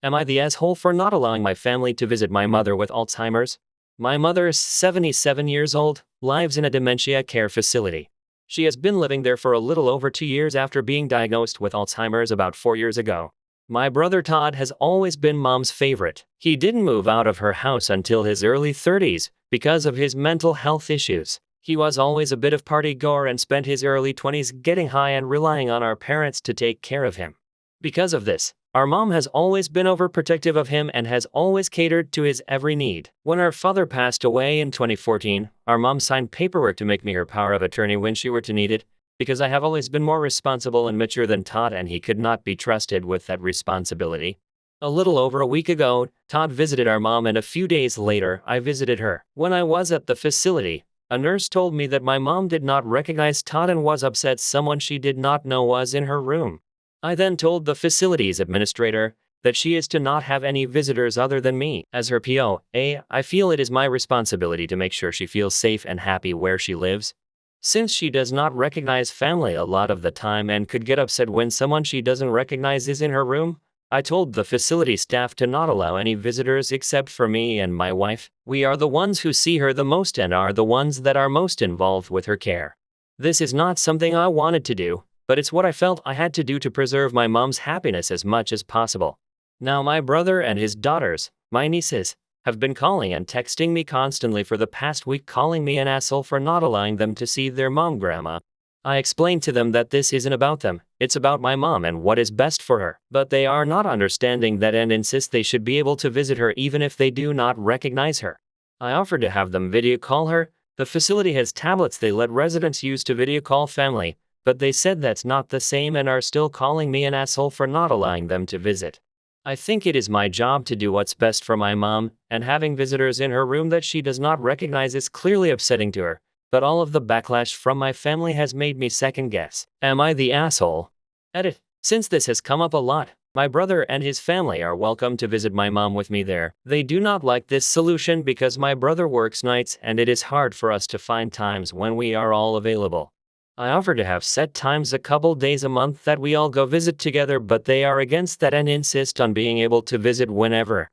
Am I the asshole for not allowing my family to visit my mother with Alzheimer's? My mother is 77 years old, lives in a dementia care facility. She has been living there for a little over 2 years after being diagnosed with Alzheimer's about 4 years ago. My brother Todd has always been Mom's favorite. He didn't move out of her house until his early 30s because of his mental health issues. He was always a bit of party goer and spent his early 20s getting high and relying on our parents to take care of him. Because of this, our mom has always been overprotective of him and has always catered to his every need. When our father passed away in 2014, our mom signed paperwork to make me her power of attorney when she were to need it, because I have always been more responsible and mature than Todd and he could not be trusted with that responsibility. A little over a week ago, Todd visited our mom and a few days later, I visited her. When I was at the facility, a nurse told me that my mom did not recognize Todd and was upset someone she did not know was in her room. I then told the facility's administrator that she is to not have any visitors other than me. As her POA, I feel it is my responsibility to make sure she feels safe and happy where she lives. Since she does not recognize family a lot of the time and could get upset when someone she doesn't recognize is in her room, I told the facility staff to not allow any visitors except for me and my wife. We are the ones who see her the most and are the ones that are most involved with her care. This is not something I wanted to do, but it's what I felt I had to do to preserve my mom's happiness as much as possible. Now my brother and his daughters, my nieces, have been calling and texting me constantly for the past week, calling me an asshole for not allowing them to see their mom grandma. I explained to them that this isn't about them, it's about my mom and what is best for her. But they are not understanding that and insist they should be able to visit her even if they do not recognize her. I offered to have them video call her. The facility has tablets they let residents use to video call family, but they said that's not the same and are still calling me an asshole for not allowing them to visit. I think it is my job to do what's best for my mom, and having visitors in her room that she does not recognize is clearly upsetting to her. But all of the backlash from my family has made me second guess. Am I the asshole? Edit. Since this has come up a lot, my brother and his family are welcome to visit my mom with me there. They do not like this solution because my brother works nights and it is hard for us to find times when we are all available. I offer to have set times a couple days a month that we all go visit together, but they are against that and insist on being able to visit whenever.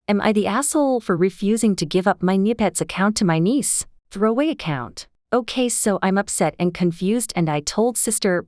Am I the asshole for refusing to give up my Neopets account to my niece? Throwaway account. Okay, so I'm upset and confused and I told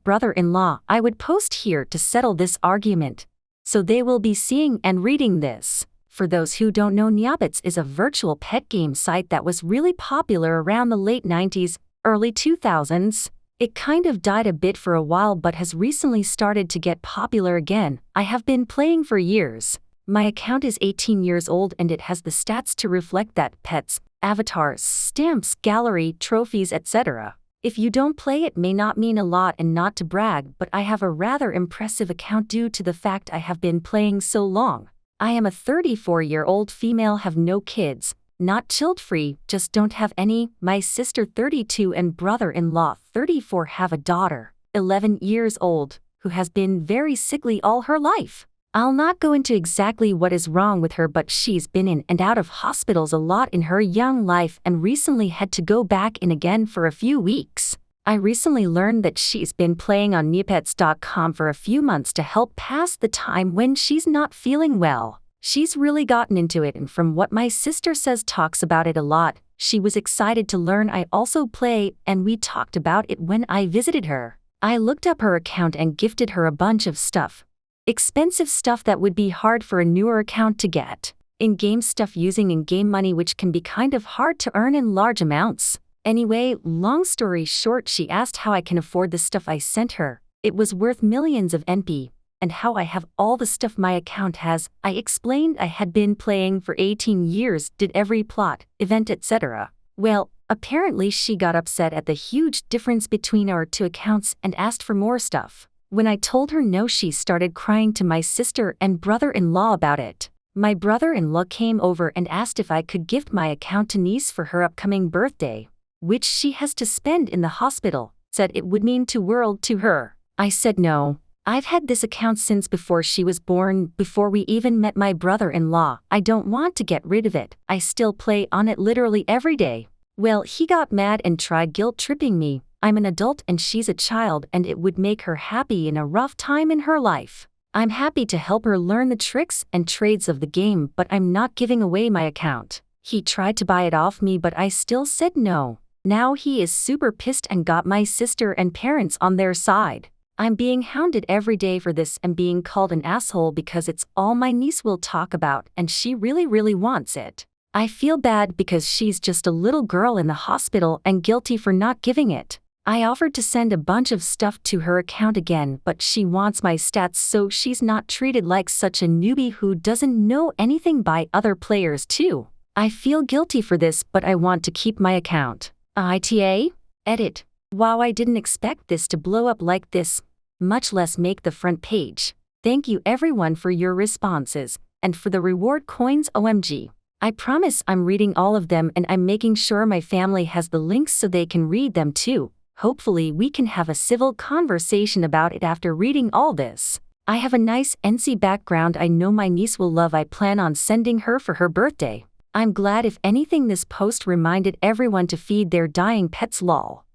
brother-in-law I would post here to settle this argument. So they will be seeing and reading this. For those who don't know, Neopets is a virtual pet game site that was really popular around the late 90s, early 2000s. It kind of died a bit for a while but has recently started to get popular again. I have been playing for years. My account is 18 years old and it has the stats to reflect that: pets, avatars, stamps, gallery, trophies, etc. If you don't play, it may not mean a lot, and not to brag, but I have a rather impressive account due to the fact I have been playing so long. I am a 34-year-old female, have no kids, not child-free, just don't have any. My sister 32 and brother-in-law 34 have a daughter, 11 years old, who has been very sickly all her life. I'll not go into exactly what is wrong with her, but she's been in and out of hospitals a lot in her young life and recently had to go back in again for a few weeks. I recently learned that she's been playing on Neopets.com for a few months to help pass the time when she's not feeling well. She's really gotten into it, and from what my sister says, talks about it a lot. She was excited to learn I also play, and we talked about it when I visited her. I looked up her account and gifted her a bunch of stuff. Expensive stuff that would be hard for a newer account to get. In-game stuff using in-game money, which can be kind of hard to earn in large amounts. Anyway, long story short, she asked how I can afford the stuff I sent her. It was worth millions of NP. And how I have all the stuff my account has. I explained I had been playing for 18 years, did every plot, event, etc. Well, apparently she got upset at the huge difference between our two accounts and asked for more stuff. When I told her no, she started crying to my sister and brother-in-law about it. My brother-in-law came over and asked if I could gift my account to niece for her upcoming birthday, which she has to spend in the hospital, said it would mean the world to her. I said no. I've had this account since before she was born, before we even met my brother-in-law. I don't want to get rid of it. I still play on it literally every day. Well, he got mad and tried guilt-tripping me, I'm an adult and she's a child, and it would make her happy in a rough time in her life. I'm happy to help her learn the tricks and trades of the game, but I'm not giving away my account. He tried to buy it off me, but I still said no. Now he is super pissed and got my sister and parents on their side. I'm being hounded every day for this and being called an asshole because it's all my niece will talk about and she really wants it. I feel bad because she's just a little girl in the hospital and guilty for not giving it. I offered to send a bunch of stuff to her account again, but she wants my stats so she's not treated like such a newbie who doesn't know anything by other players too. I feel guilty for this, but I want to keep my account. AITA? Edit. Wow, I didn't expect this to blow up like this, much less make the front page. Thank you everyone for your responses, and for the reward coins. OMG. I promise I'm reading all of them and I'm making sure my family has the links so they can read them too. Hopefully we can have a civil conversation about it after reading all this. I have a nice NC background I know my niece will love. I plan on sending her for her birthday. I'm glad if anything this post reminded everyone to feed their dying pets. Lol.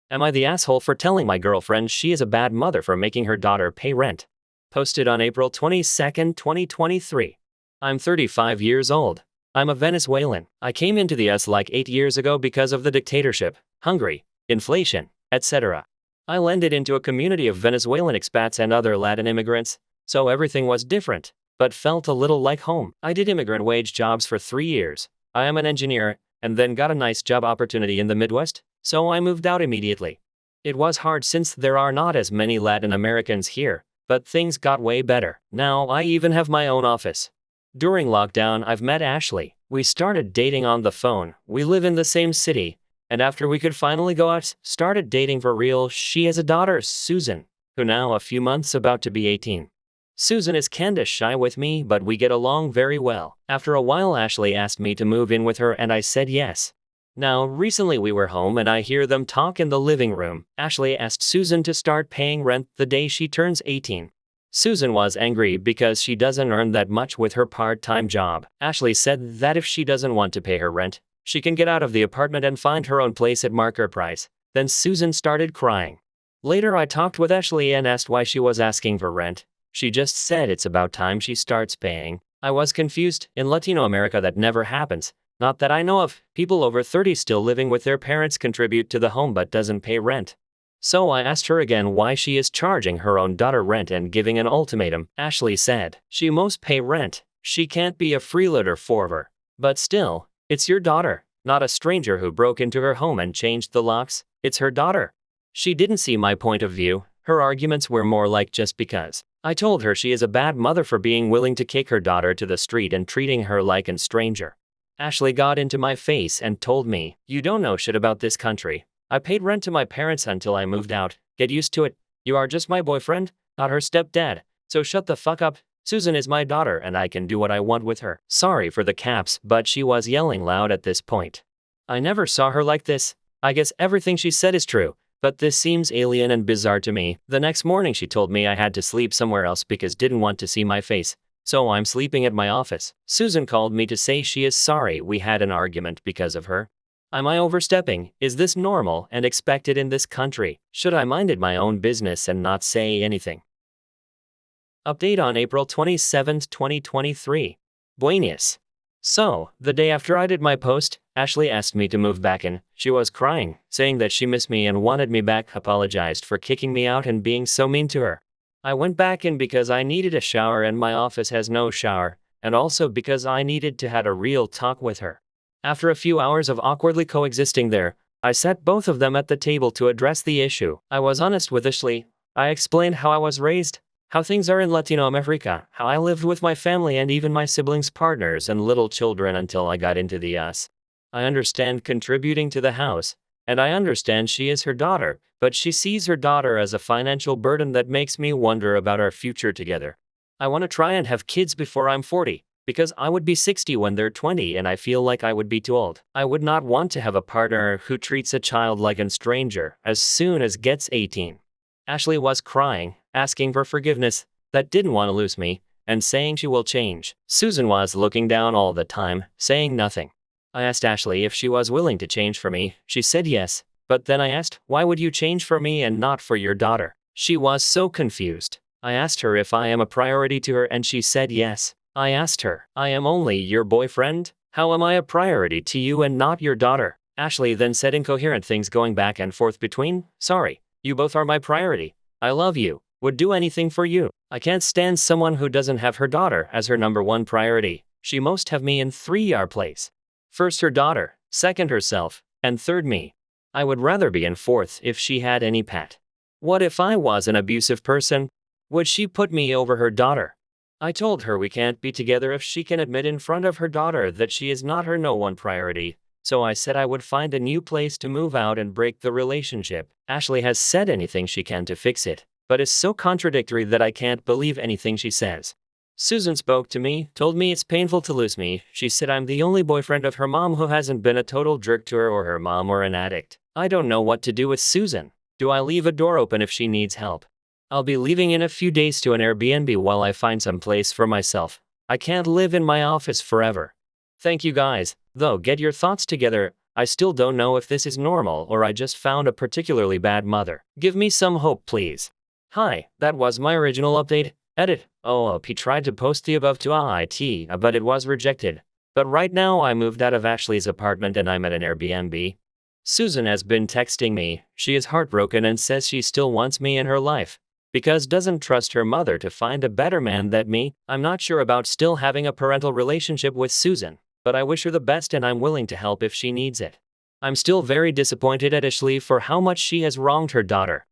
Am I the asshole for telling my girlfriend she is a bad mother for making her daughter pay rent? Posted on April 22, 2023. I'm 35 years old. I'm a Venezuelan. I came into the US like 8 years ago because of the dictatorship, Hungary, inflation, etc. I landed into a community of Venezuelan expats and other Latin immigrants, so everything was different, but felt a little like home. I did immigrant wage jobs for 3 years. I am an engineer, and then got a nice job opportunity in the Midwest, so I moved out immediately. It was hard since there are not as many Latin Americans here, but things got way better. Now I even have my own office. During lockdown, I've met Ashley. We started dating on the phone. We live in the same city, and after we could finally go out, started dating for real. She has a daughter, Susan, who now a few months about to be 18. Susan is kinda shy with me, but we get along very well. After a while, Ashley asked me to move in with her and I said yes. Now, recently we were home and I hear them talk in the living room. Ashley asked Susan to start paying rent the day she turns 18. Susan was angry because she doesn't earn that much with her part-time job. Ashley said that if she doesn't want to pay her rent, she can get out of the apartment and find her own place at market price. Then Susan started crying. Later I talked with Ashley and asked why she was asking for rent. She just said it's about time she starts paying. I was confused. In Latino America that never happens. Not that I know of. People over 30 still living with their parents contribute to the home but doesn't pay rent. So I asked her again why she is charging her own daughter rent and giving an ultimatum. Ashley said she must pay rent. She can't be a freeloader for her. But still, it's your daughter, not a stranger who broke into her home and changed the locks. It's her daughter. She didn't see my point of view. Her arguments were more like just because. I told her she is a bad mother for being willing to kick her daughter to the street and treating her like a stranger. Ashley got into my face and told me, "You don't know shit about this country. I paid rent to my parents until I moved out. Get used to it. You are just my boyfriend, not her stepdad. So shut the fuck up. Susan is my daughter and I can do what I want with her." Sorry for the caps, but she was yelling loud at this point. I never saw her like this. I guess everything she said is true, but this seems alien and bizarre to me. The next morning she told me I had to sleep somewhere else because didn't want to see my face. So I'm sleeping at my office. Susan called me to say she is sorry we had an argument because of her. Am I overstepping? Is this normal and expected in this country? Should I minded my own business and not say anything? Update on April 27, 2023. Buenos. So, the day after I did my post, Ashley asked me to move back in. She was crying, saying that she missed me and wanted me back, apologized for kicking me out and being so mean to her. I went back in because I needed a shower and my office has no shower, and also because I needed to have a real talk with her. After a few hours of awkwardly coexisting there, I sat both of them at the table to address the issue. I was honest with Ashley. I explained how I was raised, how things are in Latino America, how I lived with my family and even my siblings' partners and little children until I got into the US. I understand contributing to the house, and I understand she is her daughter, but she sees her daughter as a financial burden that makes me wonder about our future together. I want to try and have kids before I'm 40, because I would be 60 when they're 20 and I feel like I would be too old. I would not want to have a partner who treats a child like a stranger as soon as gets 18. Ashley was crying, asking for forgiveness, that didn't want to lose me, and saying she will change. Susan was looking down all the time, saying nothing. I asked Ashley if she was willing to change for me. She said yes, but then I asked, why would you change for me and not for your daughter? She was so confused. I asked her if I am a priority to her and she said yes. I asked her, I am only your boyfriend? How am I a priority to you and not your daughter? Ashley then said incoherent things going back and forth between, sorry, you both are my priority. I love you, would do anything for you. I can't stand someone who doesn't have her daughter as her number one priority. She must have me in 3 place. First her daughter, second herself, and third me. I would rather be in fourth if she had any pet. What if I was an abusive person? Would she put me over her daughter? I told her we can't be together if she can admit in front of her daughter that she is not her no one priority. So I said I would find a new place to move out and break the relationship. Ashley has said anything she can to fix it, but is so contradictory that I can't believe anything she says. Susan spoke to me, told me it's painful to lose me. She said I'm the only boyfriend of her mom who hasn't been a total jerk to her or her mom or an addict. I don't know what to do with Susan. Do I leave a door open if she needs help? I'll be leaving in a few days to an Airbnb while I find some place for myself. I can't live in my office forever. Thank you guys, though get your thoughts together. I still don't know if this is normal or I just found a particularly bad mother. Give me some hope please. Hi, that was my original update. Edit. He tried to post the above to AITA, but it was rejected. But right now I moved out of Ashley's apartment and I'm at an Airbnb. Susan has been texting me. She is heartbroken and says she still wants me in her life, because doesn't trust her mother to find a better man than me. I'm not sure about still having a parental relationship with Susan, but I wish her the best and I'm willing to help if she needs it. I'm still very disappointed at Ashley for how much she has wronged her daughter.